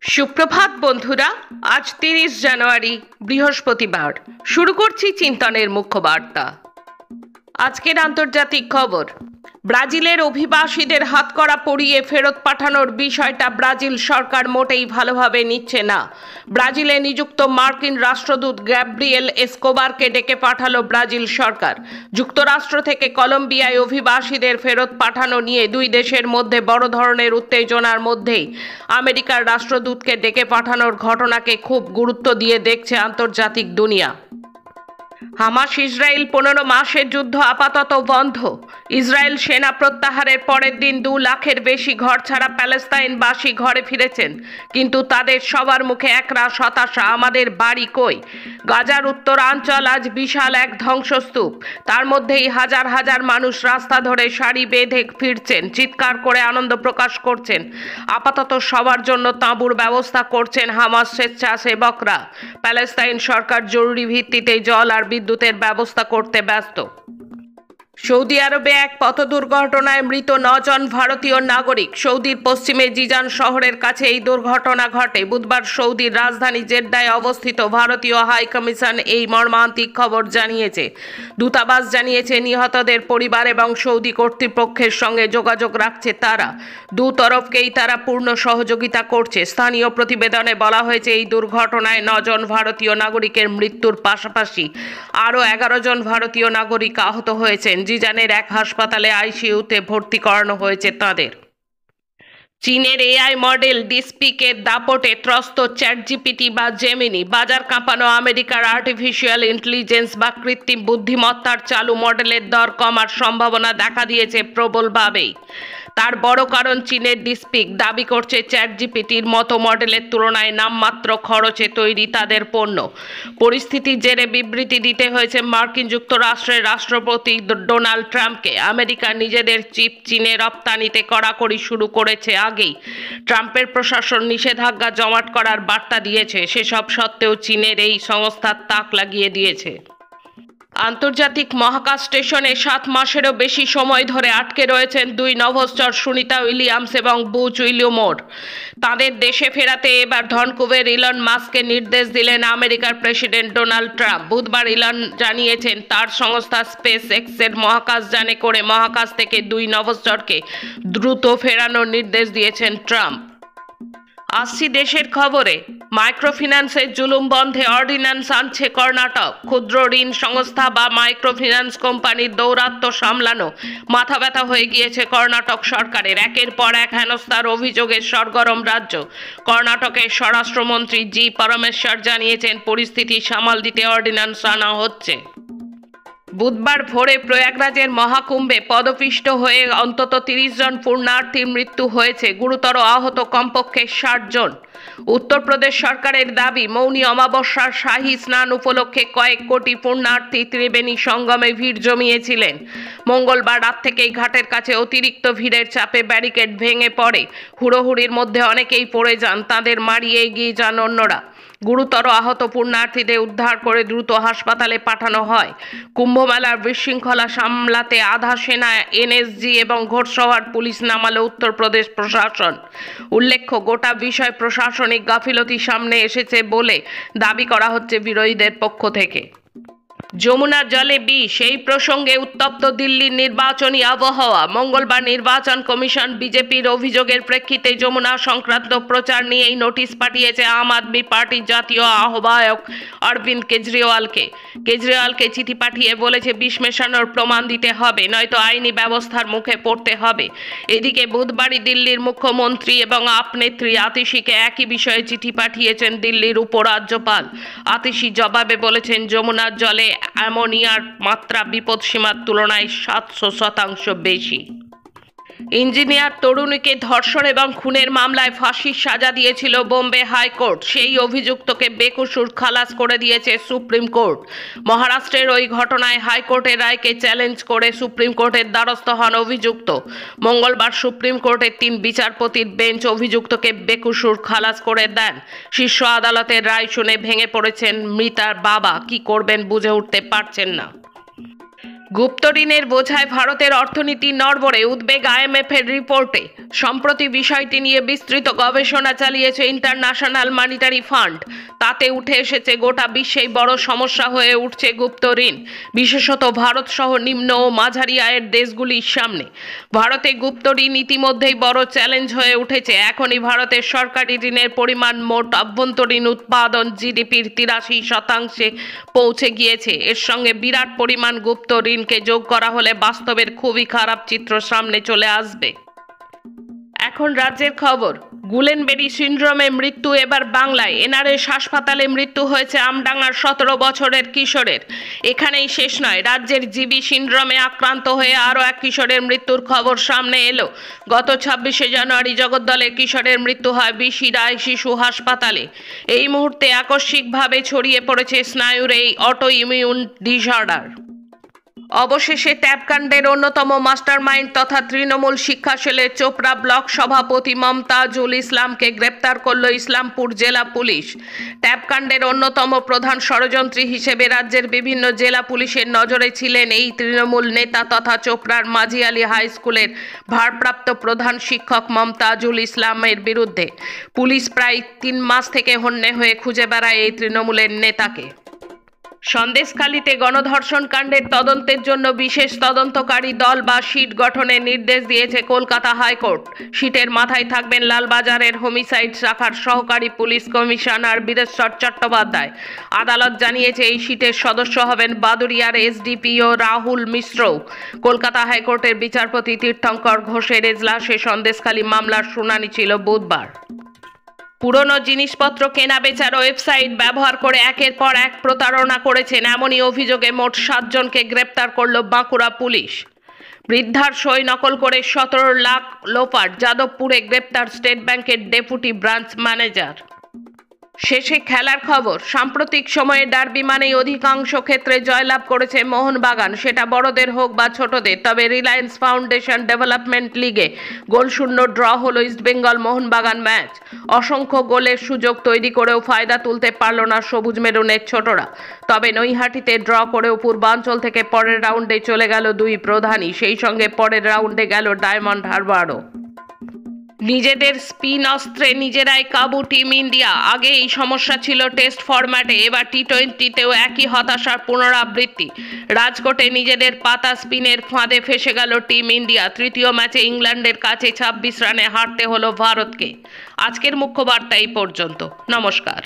সুপ্রভাত বন্ধুরা। আজ 30 জানুয়ারি বৃহস্পতিবার। শুরু করছি চিন্তনের মুখ্য বার্তা। আজকের আন্তর্জাতিক খবর। ব্রাজিলের অভিবাসীদের হাতকড়া পরিয়ে ফেরত পাঠানোর বিষয়টা ব্রাজিল সরকার মোটেই ভালোভাবে নিচ্ছে না। ব্রাজিলে নিযুক্ত মার্কিন রাষ্ট্রদূত গ্যাব্রিয়েল এসকোবারকে ডেকে পাঠালো ব্রাজিল সরকার। যুক্তরাষ্ট্র থেকে কলম্বিয়ায় অভিবাসীদের ফেরত পাঠানো নিয়ে দুই দেশের মধ্যে বড় ধরনের উত্তেজনার মধ্যেই আমেরিকার রাষ্ট্রদূতকে ডেকে পাঠানোর ঘটনাকে খুব গুরুত্ব দিয়ে দেখছে আন্তর্জাতিক দুনিয়া। হামাস ইসরায়েল 15 মাসের যুদ্ধ আপাতত বন্ধ। ইসরায়েল সেনা প্রত্যাহারের পরের দিন 2 লাখের বেশি ঘরছাড়া প্যালেস্তাইনবাসী ঘরে ফিরেছেন, কিন্তু তাদের সবার মুখে একরাশ হতাশা, আমাদের বাড়ি কই। গাজার উত্তরাঞ্চল আজ বিশাল এক ধ্বংসস্তূপ। তার মধ্যেই হাজার হাজার মানুষ রাস্তা ধরে সারি বেঁধে ফিরছেন, চিৎকার করে আনন্দ প্রকাশ করছেন। আপাতত সবার জন্য তাঁবুর ব্যবস্থা করছেন হামাস স্বেচ্ছাসেবকরা। প্যালেস্তাইন সরকার জরুরি ভিত্তিতে জল আর বিদ্যুতের ব্যবস্থা করতে ব্যস্ত। সৌদি আরবে এক পথ দুর্ঘটনায় মৃত 9 জন ভারতীয় নাগরিক। সৌদির পশ্চিমে জিজান শহরের কাছে এই দুর্ঘটনা ঘটে। বুধবার সৌদির রাজধানী জেদ্দায় অবস্থিত ভারতীয় হাই কমিশন এই মর্মান্তিক খবর জানিয়েছে। দূতাবাস জানিয়েছে নিহতদের পরিবার এবং সৌদি কর্তৃপক্ষের সঙ্গে যোগাযোগ রাখছে তারা। দুতরফকেই তারা পূর্ণ সহযোগিতা করছে। স্থানীয় প্রতিবেদনে বলা হয়েছে এই দুর্ঘটনায় 9 জন ভারতীয় নাগরিকের মৃত্যুর পাশাপাশি আরও 11 জন ভারতীয় নাগরিক আহত হয়েছেন। জিজানের এক হাসপাতালে আইসিইউতে ভর্তি করানো হয়েছে তাদের। চীনের এআই মডেল ডিসপিকের দাপটে ত্রস্ত চ্যাটজিপিটি বা জেমিনি। বাজার কাঁপানো আমেরিকার আর্টিফিশিয়াল ইন্টেলিজেন্স বা কৃত্রিম বুদ্ধিমত্তার চালু মডেলের দর কমার সম্ভাবনা দেখা দিয়েছে প্রবলভাবেই। তার বড় কারণ চীনের ডিসপিক দাবি করছে চ্যাটজিপিটির মতো মডেলের তুলনায় নামমাত্র খরচে তৈরি তাদের পণ্য। পরিস্থিতির জেরে বিবৃতি দিতে হয়েছে মার্কিন যুক্তরাষ্ট্রের রাষ্ট্রপতি ডোনাল্ড ট্রাম্পকে। আমেরিকা নিজেদের চিপ চীনে রপ্তানিতে কড়াকড়ি শুরু করেছে আগেই। ট্রাম্পের প্রশাসন নিষেধাজ্ঞা জমাট করার বার্তা দিয়েছে, সেসব সত্ত্বেও চীনের এই সংস্থার তাক লাগিয়ে দিয়েছে। আন্তর্জাতিক মহাকাশ স্টেশনে 7 মাসেরও বেশি সময় ধরে আটকে রয়েছেন 2 নভশ্চর সুনিতা উইলিয়ামস এবং বুচ উইলিয়মোর। তাদের দেশে ফেরাতে এবার ভ্যানকুভার ইলন মাস্ককে নির্দেশ দিলেন আমেরিকার প্রেসিডেন্ট ডোনাল্ড ট্রাম্প। বুধবার ইলন জানিয়েছেন তার সংস্থা স্পেস এক্সের মহাকাশযানে করে মহাকাশ থেকে 2 নভশ্চরকে দ্রুত ফেরানোর নির্দেশ দিয়েছেন ট্রাম্প। আসছি দেশের খবরে। মাইক্রোফিন্যান্সের জুলুম বন্ধে অর্ডিন্যান্স আনছে কর্ণাটক। ক্ষুদ্র ঋণ সংস্থা বা মাইক্রোফিন্যান্স কোম্পানির দৌরাত্ম্য সামলানো মাথা ব্যথা হয়ে গিয়েছে কর্ণাটক সরকারের। একের পর এক হেনস্থার অভিযোগে সরগরম রাজ্য। কর্ণাটকের স্বরাষ্ট্রমন্ত্রী জি পরমেশ্বর জানিয়েছেন পরিস্থিতি সামাল দিতে অর্ডিন্যান্স আনা হচ্ছে। বুধবার ভোরে প্রয়াগরাজের মহাকুম্ভে পদপিষ্ট হয়ে অন্তত 30 জন পুণ্যার্থীর মৃত্যু হয়েছে, গুরুতর আহত কমপক্ষে 60 জন। উত্তরপ্রদেশ সরকারের দাবি, মৌনী অমাবস্যার শাহী স্নান উপলক্ষে কয়েক কোটি পুণ্যার্থী ত্রিবেণী সঙ্গমে ভিড় জমিয়েছিলেন। মঙ্গলবার রাত থেকেই ঘাটের কাছে অতিরিক্ত ভিড়ের চাপে ব্যারিকেড ভেঙে পড়ে। হুড়োহুড়ির মধ্যে অনেকেই পড়ে যান, তাদের মারিয়ে এগিয়ে যান অন্যরা। গুরুতর আহত পুণ্যার্থীদের উদ্ধার করে দ্রুত হাসপাতালে পাঠানো হয়। কুম্ভমেলার বিশৃঙ্খলা সামলাতে আধা সেনা, এনএসজি এবং ঘোড়সওয়ার পুলিশ নামালো উত্তরপ্রদেশ প্রশাসন। উল্লেখ্য, গোটা বিষয় প্রশাসনিক গাফিলতি সামনে এসেছে বলে দাবি করা হচ্ছে বিরোধীদের পক্ষ থেকে। যমুনার জলে বিষ, এই প্রসঙ্গে উত্তপ্ত দিল্লির নির্বাচনী আবহাওয়া। মঙ্গলবার নির্বাচন কমিশন বিজেপির অভিযোগের প্রেক্ষিতে যমুনা সংক্রান্ত প্রচার নিয়েই নোটিশ পাঠিয়েছে আম আদমি পার্টির জাতীয় আহ্বায়ক অরবিন্দ কেজরিওয়ালকে চিঠি পাঠিয়ে বলেছে বিষ মেশানোর প্রমাণ দিতে হবে, নয়তো আইনি ব্যবস্থার মুখে পড়তে হবে। এদিকে বুধবারই দিল্লির মুখ্যমন্ত্রী এবং আপ নেত্রী আতিশিকে একই বিষয়ে চিঠি পাঠিয়েছেন দিল্লির উপরাজ্যপাল। আতিশি জবাবে বলেছেন যমুনার জলে অ্যামোনিয়ার মাত্রা বিপদসীমার তুলনায় 700% বেশি। ইঞ্জিনিয়ার তরুণীকে ধর্ষণ এবং খুনের মামলায় ফাঁসির সাজা দিয়েছিল বোম্বে হাইকোর্ট। সেই অভিযুক্তকে বেকসুর খালাস করে দিয়েছে সুপ্রিম কোর্ট। মহারাষ্ট্রের ওই ঘটনায় হাইকোর্টের রায়কে চ্যালেঞ্জ করে সুপ্রিম কোর্টের দ্বারস্থ হন অভিযুক্ত। মঙ্গলবার সুপ্রিম কোর্টের 3 বিচারপতির বেঞ্চ অভিযুক্তকে বেকসুর খালাস করে দেন। শীর্ষ আদালতের রায় শুনে ভেঙে পড়েছেন মৃতার বাবা। কি করবেন বুঝে উঠতে পারছেন না। গুপ্ত ঋণের বোঝায় ভারতের অর্থনীতি নড়বড়ে, উদ্বেগ আইএমএফের রিপোর্টে। সম্প্রতি বিষয়টি নিয়ে বিস্তৃত গবেষণা চালিয়েছে ইন্টারন্যাশনাল মনিটারি ফান্ড। তাতে উঠে এসেছে গোটা বিশ্বেই বড় সমস্যা হয়ে উঠছে গুপ্ত ঋণ, বিশেষত ভারত সহ নিম্ন ও মাঝারি আয়ের দেশগুলির সামনে। ভারতে গুপ্ত ঋণ ইতিমধ্যেই বড় চ্যালেঞ্জ হয়ে উঠেছে। এখনই ভারতের সরকারি ঋণের পরিমাণ মোট আভ্যন্তরীণ উৎপাদন জিডিপির 83% পৌঁছে গিয়েছে। এর সঙ্গে বিরাট পরিমাণ গুপ্ত ঋণকে যোগ করা হলে বাস্তবের খুবই খারাপ চিত্র সামনে চলে আসবে। এখন রাজ্যের খবর। গুলেনবেরি সিন্ড্রোমে মৃত্যু এবার বাংলায়। এনআরএস হাসপাতালে মৃত্যু হয়েছে আমডাঙ্গার 17 বছরের কিশোরের। এখানেই শেষ নয়, রাজ্যের জিবি সিন্ড্রোমে আক্রান্ত হয়ে আরও এক কিশোরের মৃত্যুর খবর সামনে এলো। গত 26শে জানুয়ারি জগদ্দলের কিশোরের মৃত্যু হয় বিসি রায় শিশু হাসপাতালে। এই মুহূর্তে আকস্মিকভাবে ছড়িয়ে পড়েছে স্নায়ুর এই অটো ইমিউন ডিসঅর্ডার। অবশেষে ট্যাপকাণ্ডের অন্যতম মাস্টারমাইন্ড তথা তৃণমূল শিক্ষা সেলের চোপড়া ব্লক সভাপতি মমতাজুল ইসলামকে গ্রেপ্তার করল ইসলামপুর জেলা পুলিশ। ট্যাপকাণ্ডের অন্যতম প্রধান ষড়যন্ত্রী হিসেবে রাজ্যের বিভিন্ন জেলা পুলিশের নজরে ছিলেন এই তৃণমূল নেতা তথা চোপড়ার মাঝিয়ালি হাই স্কুলের ভারপ্রাপ্ত প্রধান শিক্ষক মমতাজুল ইসলামের বিরুদ্ধে পুলিশ প্রায় 3 মাস থেকে হন্যে হয়ে খুঁজে বেড়ায় এই তৃণমূলের নেতাকে। সন্দেশখালীতে গণধর্ষণ কাণ্ডের তদন্তের জন্য বিশেষ তদন্তকারী দল বা সিট গঠনের নির্দেশ দিয়েছে কলকাতা হাইকোর্ট। সিটের মাথায় থাকবেন লালবাজারের হোমিসাইড শাখার সহকারী পুলিশ কমিশনার বীরেশ্বর চট্টোপাধ্যায়। আদালত জানিয়েছে এই সিটের সদস্য হবেন বাদুড়িয়ার এসডিপিও রাহুল মিশ্রও। কলকাতা হাইকোর্টের বিচারপতি তীর্থঙ্কর ঘোষের এজলাসে সন্দেশখালী মামলার শুনানি ছিল বুধবার। পুরনো জিনিসপত্র কেনাবেচার ওয়েবসাইট ব্যবহার করে একের পর এক প্রতারণা করেছেন এমনই অভিযোগে মোট 7 জনকে গ্রেপ্তার করল বাঁকুড়া পুলিশ। বৃদ্ধার সই নকল করে 17 লাখ লোপাট। যাদবপুরে গ্রেপ্তার স্টেট ব্যাংকের ডেপুটি ব্রাঞ্চ ম্যানেজার। শেষে খেলার খবর। সাম্প্রতিক সময়ে ডার্বি মানেই অধিকাংশ ক্ষেত্রে জয়লাভ করেছে মোহনবাগান, সেটা বড়দের হোক বা ছোটদের। তবে রিলায়েন্স ফাউন্ডেশন ডেভেলপমেন্ট লিগে গোলশূন্য ড্র হলো ইস্টবেঙ্গল মোহনবাগান ম্যাচ। অসংখ্য গোলের সুযোগ তৈরি করেও ফায়দা তুলতে পারল না সবুজ মেরুনের ছোটরা। তবে নৈহাটিতে ড্র করেও পূর্বাঞ্চল থেকে পরের রাউন্ডে চলে গেল 2 প্রধানই। সেই সঙ্গে পরের রাউন্ডে গেল ডায়মন্ড হারবারও। নিজেদের স্পিন অস্ত্রে নিজেরাই কাবু টিম ইন্ডিয়া। আগে এই সমস্যা ছিল টেস্ট ফরম্যাটে, এবার টি20তেও একই হতাশার পুনরাবৃত্তি। রাজকোটে নিজেদের পাতা স্পিনের ফাঁদে ফেসে গেল টিম ইন্ডিয়া। তৃতীয় ম্যাচে ইংল্যান্ডের কাছে 26 রানে হারতে হলো ভারতকে। আজকের মুখ্য বার্তা এই পর্যন্ত। নমস্কার।